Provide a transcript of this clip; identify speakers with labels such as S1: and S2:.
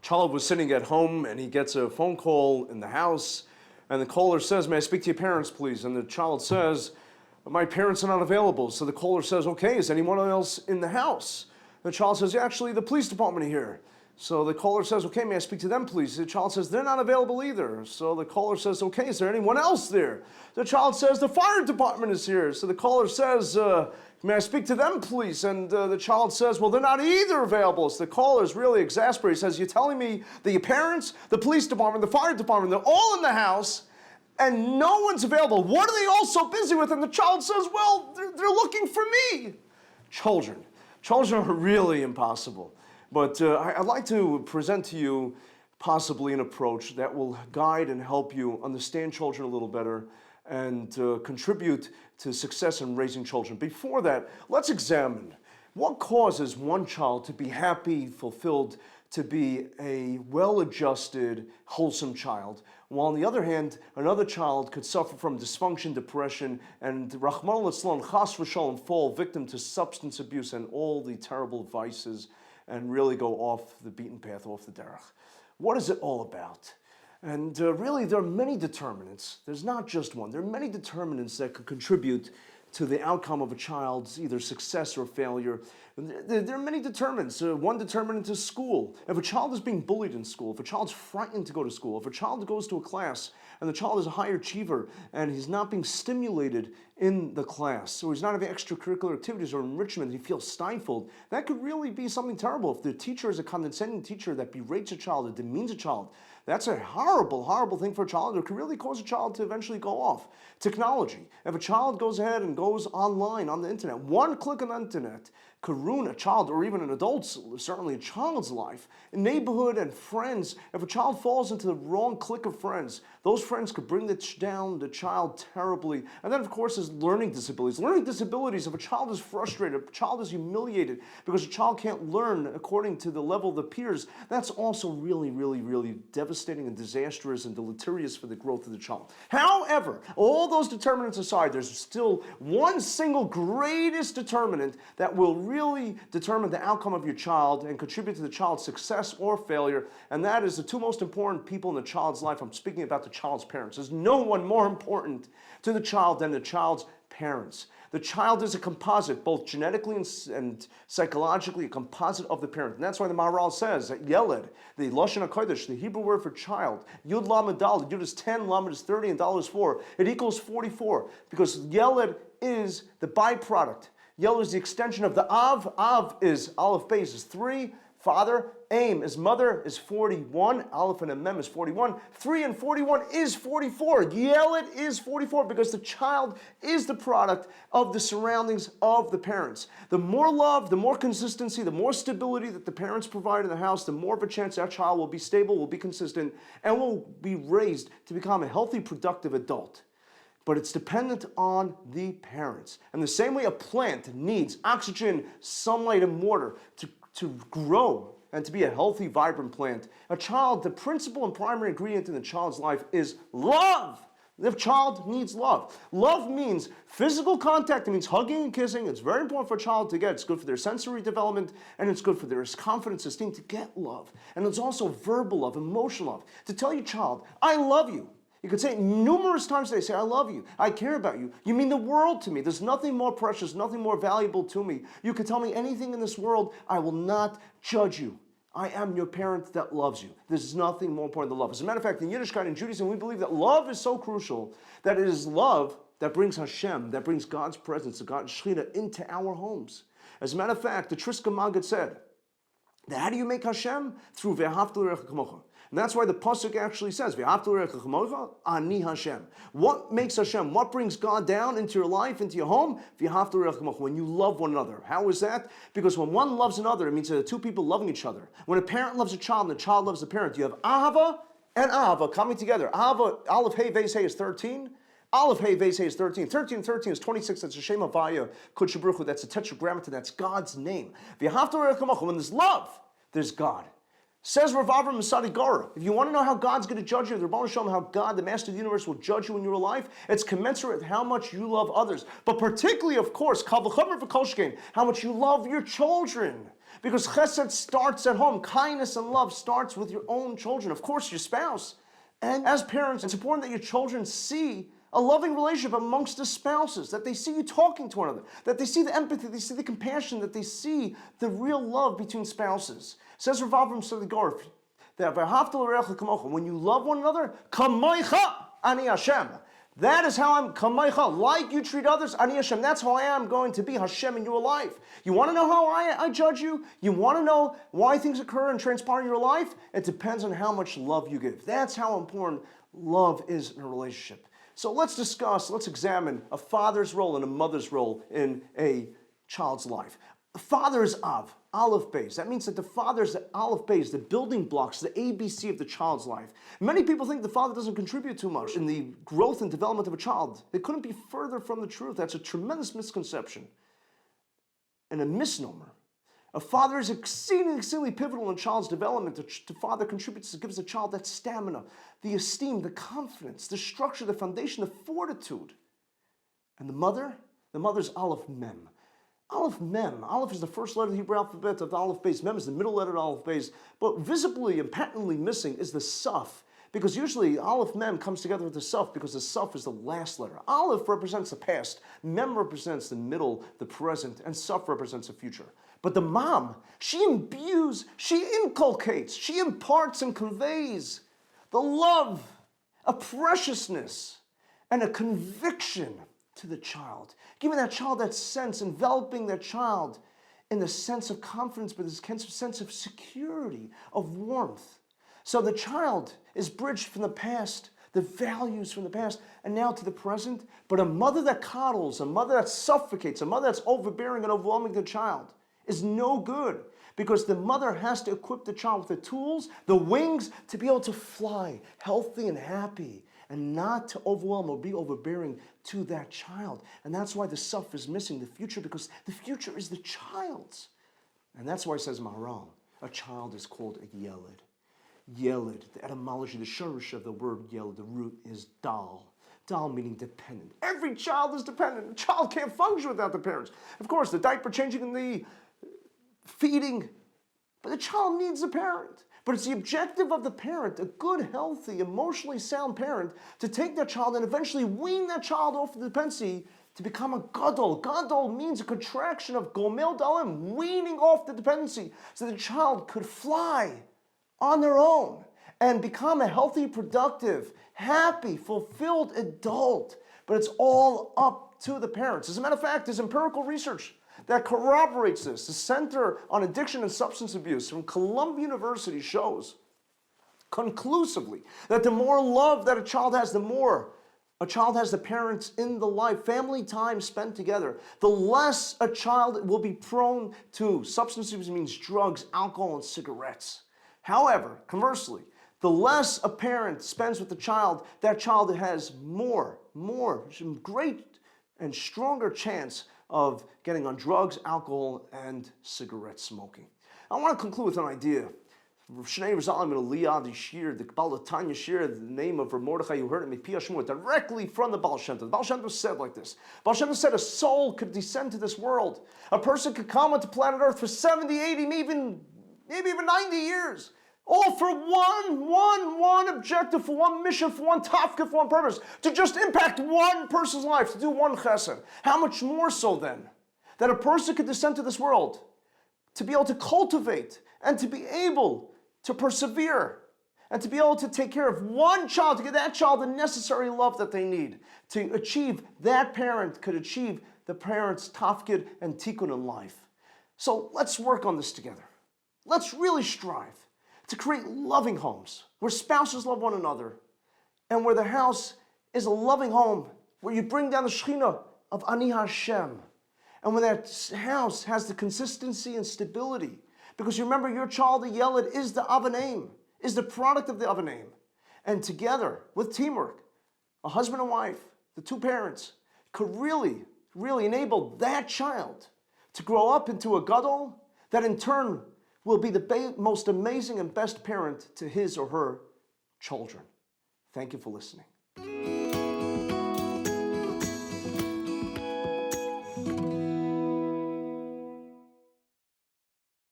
S1: Child was sitting at home and he gets a phone call in the house, and the caller says, "May I speak to your parents, please?" And the child says, "My parents are not available." So the caller says, "Okay, is anyone else in the house?" The child says, "Yeah, actually, the police department are here." So the caller says, "Okay, may I speak to them, please?" The child says, "They're not available either." So the caller says, "Okay, is there anyone else there?" The child says, "The fire department is here." So the caller says, "May I speak to them, please?" And the child says, "Well, they're not either available." So the caller is really exasperated. He says, "You're telling me that your parents, the police department, the fire department, they're all in the house, and no one's available. What are they all so busy with?" And the child says, "Well, they're looking for me." Children are really impossible. But I'd like to present to you possibly an approach that will guide and help you understand children a little better and contribute to success in raising children. Before that, let's examine what causes one child to be happy, fulfilled, to be a well-adjusted, wholesome child, while on the other hand, another child could suffer from dysfunction, depression, and Rahman al-Islam, chas v'shalom, fall victim to substance abuse and all the terrible vices and really go off the beaten path, off the derech. What is it all about? And really, there are many determinants. There's not just one. There are many determinants that could contribute to the outcome of a child's either success or failure. There are many determinants. One determinant is school. If a child is being bullied in school, if a child's frightened to go to school, if a child goes to a class and the child is a high achiever and he's not being stimulated in the class, so he's not having extracurricular activities or enrichment, he feels stifled, that could really be something terrible. If the teacher is a condescending teacher that berates a child, that demeans a child, that's a horrible, horrible thing for a child. It could really cause a child to eventually go off. Technology. If a child goes ahead and goes online on the internet, one click on the internet could ruin a child or even an adult's, certainly a child's life. In neighborhood and friends, if a child falls into the wrong clique of friends, those friends could bring down the child terribly. And then, of course, there's learning disabilities. Learning disabilities, if a child is frustrated, if a child is humiliated because a child can't learn according to the level of the peers, that's also really, really, really devastating and disastrous and deleterious for the growth of the child. However, all those determinants aside, there's still one single greatest determinant that will really determine the outcome of your child and contribute to the child's success or failure, and that is the two most important people in the child's life. I'm speaking about the child's parents. There's no one more important to the child than the child's parents. The child is a composite, both genetically and psychologically, a composite of the parent. And that's why the Maharal says that Yeled, the Lashon HaKodesh, the Hebrew word for child, Yud Lamed Dal, Yud is 10, Lamed is 30, and Dal is 4. It equals 44, because Yeled is the byproduct. Yeled is the extension of the Av. Av is Aleph Beis is 3. Father, Aim is mother is 41. Aleph and Mem is 41. 3 and 41 is 44. Yeled is 44 because the child is the product of the surroundings of the parents. The more love, the more consistency, the more stability that the parents provide in the house, the more of a chance that child will be stable, will be consistent, and will be raised to become a healthy, productive adult. But it's dependent on the parents. And the same way a plant needs oxygen, sunlight, and water to grow and to be a healthy, vibrant plant, a child, the principal and primary ingredient in the child's life is love. The child needs love. Love means physical contact. It means hugging and kissing. It's very important for a child to get. It's good for their sensory development, and it's good for their confidence, esteem, to get love. And it's also verbal love, emotional love. To tell your child, I love you. You could say it numerous times today. Say, I love you. I care about you. You mean the world to me. There's nothing more precious, nothing more valuable to me. You could tell me anything in this world. I will not judge you. I am your parent that loves you. There's nothing more important than love. As a matter of fact, in Yiddishkeit and Judaism, we believe that love is so crucial that it is love that brings Hashem, that brings God's presence, God's Shekhinah into our homes. As a matter of fact, the Triska Maggid said, that how do you make Hashem? Through Ve'ahavta l'recha kamocha. And that's why the pasuk actually says, Ve'ahavta l'recha kamocha, ani Hashem. What makes Hashem? What brings God down into your life, into your home? Ve'ahavta l'recha kamocha. When you love one another. How is that? Because when one loves another, it means there are two people loving each other. When a parent loves a child and the child loves the parent, you have ahava and ahava coming together. Ahava, Aleph Hey Veis Hey is 13. Aleph Hey Veis Hey is 13. 13 is 26. That's a Shem Havaya, Kodesh Baruch Hu. That's a tetragrammaton. That's God's name. Ve'ahavta l'recha kamocha. When there's love, there's God. Says Rav Avram Masadi Gora, if you want to know how God's going to judge you, the Rebbeinu Shalom, how God, the Master of the Universe, will judge you in your life, it's commensurate with how much you love others. But particularly, of course, Kal V'chomer V'kol Shkein, how much you love your children. Because chesed starts at home. Kindness and love starts with your own children. Of course, your spouse. And as parents, it's important that your children see a loving relationship amongst the spouses, that they see you talking to one another, that they see the empathy, they see the compassion, that they see the real love between spouses. Says Rav Avram Seligar, that when you love one another, kamoicha ani Hashem. That is how I'm kamoicha, like you treat others, ani Hashem. That's how I am going to be Hashem in your life. You want to know how I judge you? You want to know why things occur and transpire in your life? It depends on how much love you give. That's how important love is in a relationship. So let's examine a father's role and a mother's role in a child's life. A father is Av, Aleph Beis. That means that the father is the Aleph Beis, the building blocks, the ABC of the child's life. Many people think the father doesn't contribute too much in the growth and development of a child. They couldn't be further from the truth. That's a tremendous misconception and a misnomer. A father is exceedingly pivotal in a child's development. The father contributes, gives the child that stamina, the esteem, the confidence, the structure, the foundation, the fortitude. And the mother's Aleph Mem. Aleph Mem. Aleph is the first letter of the Hebrew alphabet of the Aleph Beis. Mem is the middle letter of the Aleph Beis. But visibly and patently missing is the Saf. Because usually Aleph Mem comes together with the Saf because the Saf is the last letter. Aleph represents the past. Mem represents the middle, the present. And Saf represents the future. But the mom, she imbues, she inculcates, she imparts and conveys the love, a preciousness, and a conviction to the child. Giving that child that sense, enveloping that child in the sense of confidence, but this sense of security, of warmth. So the child is bridged from the past, the values from the past, and now to the present. But a mother that coddles, a mother that suffocates, a mother that's overbearing and overwhelming the child is no good, because the mother has to equip the child with the tools, the wings, to be able to fly healthy and happy, and not to overwhelm or be overbearing to that child. And that's why the Suf is missing, the future, because the future is the child's. And that's why it says Maharal, a child is called a Yeled. Yeled, the etymology, the shorish of the word Yeled, the root is Dal. Dal meaning dependent. Every child is dependent. A child can't function without the parents. Of course, the diaper changing and the feeding, but the child needs a parent. But it's the objective of the parent, a good, healthy, emotionally sound parent, to take that child and eventually wean that child off the dependency to become a gadol. Gadol means a contraction of gomel dalim, weaning off the dependency, so the child could fly on their own and become a healthy, productive, happy, fulfilled adult. But it's all up to the parents. As a matter of fact, there's empirical research that corroborates this. The Center on Addiction and Substance Abuse from Columbia University shows conclusively that the more love that a child has, the more a child has the parents in the life, family time spent together, the less a child will be prone to substance abuse, means drugs, alcohol, and cigarettes. However, conversely, the less a parent spends with the child, that child has more, great and stronger chance of getting on drugs, alcohol, and cigarette smoking. I want to conclude with an idea. Shnei Rizal in Aliyah, the Shir, the Baal Tanya Shir, the name of Rav Mordechai, you heard it, Mipia Shmuel, directly from the Baal Shem Tov. The Baal Shem Tov said like this. Baal Shem Tov said a soul could descend to this world. A person could come onto planet Earth for 70, 80, maybe even 90 years. All for one objective, for one mission, for one tafka, for one purpose. To just impact one person's life, to do one chesed. How much more so then, that a person could descend to this world, to be able to cultivate, and to be able to persevere, and to be able to take care of one child, to give that child the necessary love that they need, to achieve, that parent could achieve the parent's tafkid and tikkun in life. So let's work on this together. Let's really strive to create loving homes where spouses love one another and where the house is a loving home where you bring down the Shekhinah of Ani Hashem. And when that house has the consistency and stability, because you remember your child, the Yeled, is the Avanim, is the product of the Avanim. And together, with teamwork, a husband and wife, the two parents, could really enable that child to grow up into a gadol that in turn will be the most amazing and best parent to his or her children. Thank you for listening.